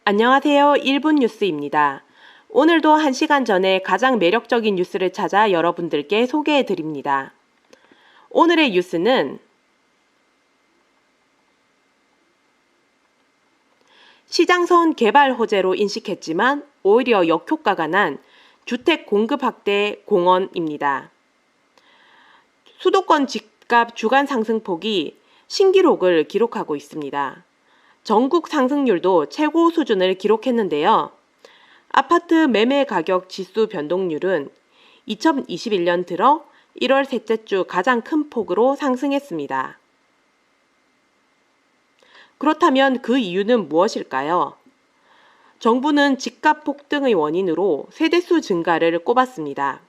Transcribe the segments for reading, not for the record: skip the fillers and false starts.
안녕하세요. 1분 뉴스입니다. 오늘도 1시간 전에 가장 매력적인 뉴스를 찾아 여러분들께 소개해 드립니다. 오늘의 뉴스는 시장선 개발 호재로 인식했지만 오히려 역효과가 난 주택 공급 확대 공언입니다. 수도권 집값 주간 상승폭이 신기록을 기록하고 있습니다. 전국 상승률도 최고 수준을 기록했는데요. 아파트 매매 가격 지수 변동률은 2021년 들어 1월 셋째 주 가장 큰 폭으로 상승했습니다. 그렇다면 그 이유는 무엇일까요? 정부는 집값 폭등의 원인으로 세대수 증가를 꼽았습니다.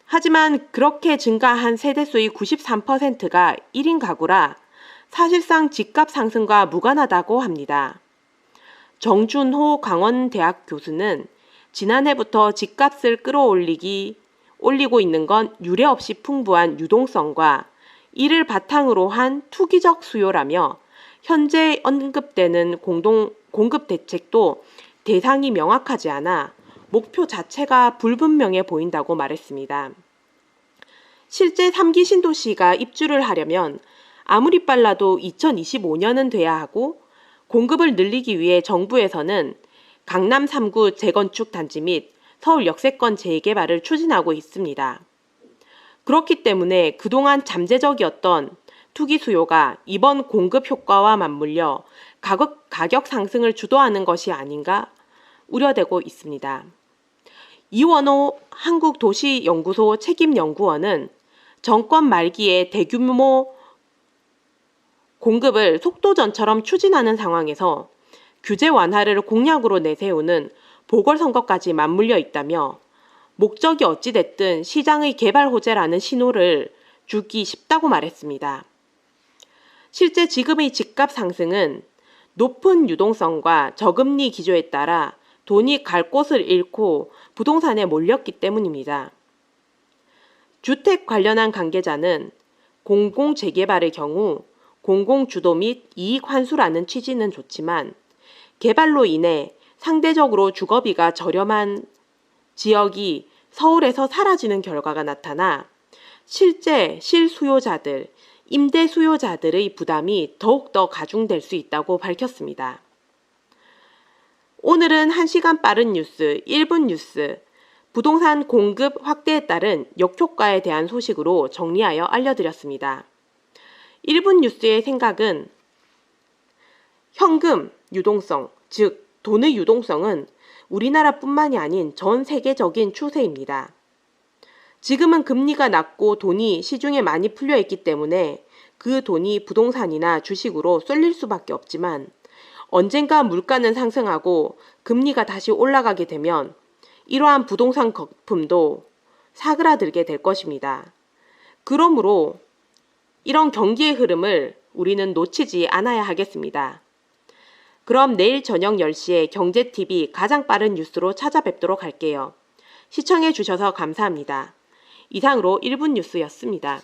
하지만 그렇게 증가한 세대수의 93%가 1인 가구라 사실상 집값 상승과 무관하다고 합니다. 정준호 강원대학 교수는 지난해부터 집값을 올리고 있는 건 유례없이 풍부한 유동성과 이를 바탕으로 한 투기적 수요라며 현재 언급되는 공급 대책도 대상이 명확하지 않아 목표 자체가 불분명해 보인다고 말했습니다. 실제 3기 신도시가 입주를 하려면 아무리 빨라도 2025년은 돼야 하고 공급을 늘리기 위해 정부에서는 강남 3구 재건축 단지 및 서울 역세권 재개발을 추진하고 있습니다. 그렇기 때문에 그동안 잠재적이었던 투기 수요가 이번 공급 효과와 맞물려 가격 상승을 주도하는 것이 아닌가 우려되고 있습니다. 이원호 한국도시연구소 책임연구원은 정권 말기에 대규모 공급을 속도전처럼 추진하는 상황에서 규제 완화를 공약으로 내세우는 보궐선거까지 맞물려 있다며 목적이 어찌됐든 시장의 개발 호재라는 신호를 주기 쉽다고 말했습니다. 실제 지금의 집값 상승은 높은 유동성과 저금리 기조에 따라 돈이 갈 곳을 잃고 부동산에 몰렸기 때문입니다. 주택 관련한 관계자는 공공재개발의 경우 공공주도 및 이익 환수라는 취지는 좋지만 개발로 인해 상대적으로 주거비가 저렴한 지역이 서울에서 사라지는 결과가 나타나 실제 실수요자들, 임대 수요자들의 부담이 더욱더 가중될 수 있다고 밝혔습니다. 오늘은 1시간 빠른 뉴스, 1분 뉴스, 부동산 공급 확대에 따른 역효과에 대한 소식으로 정리하여 알려드렸습니다. 1분 뉴스의 생각은 현금 유동성, 즉 돈의 유동성은 우리나라뿐만이 아닌 전 세계적인 추세입니다. 지금은 금리가 낮고 돈이 시중에 많이 풀려있기 때문에 그 돈이 부동산이나 주식으로 쏠릴 수밖에 없지만 언젠가 물가는 상승하고 금리가 다시 올라가게 되면 이러한 부동산 거품도 사그라들게 될 것입니다. 그러므로 이런 경기의 흐름을 우리는 놓치지 않아야 하겠습니다. 그럼 내일 저녁 10시에 경제TV 가장 빠른 뉴스로 찾아뵙도록 할게요. 시청해 주셔서 감사합니다. 이상으로 1분 뉴스였습니다.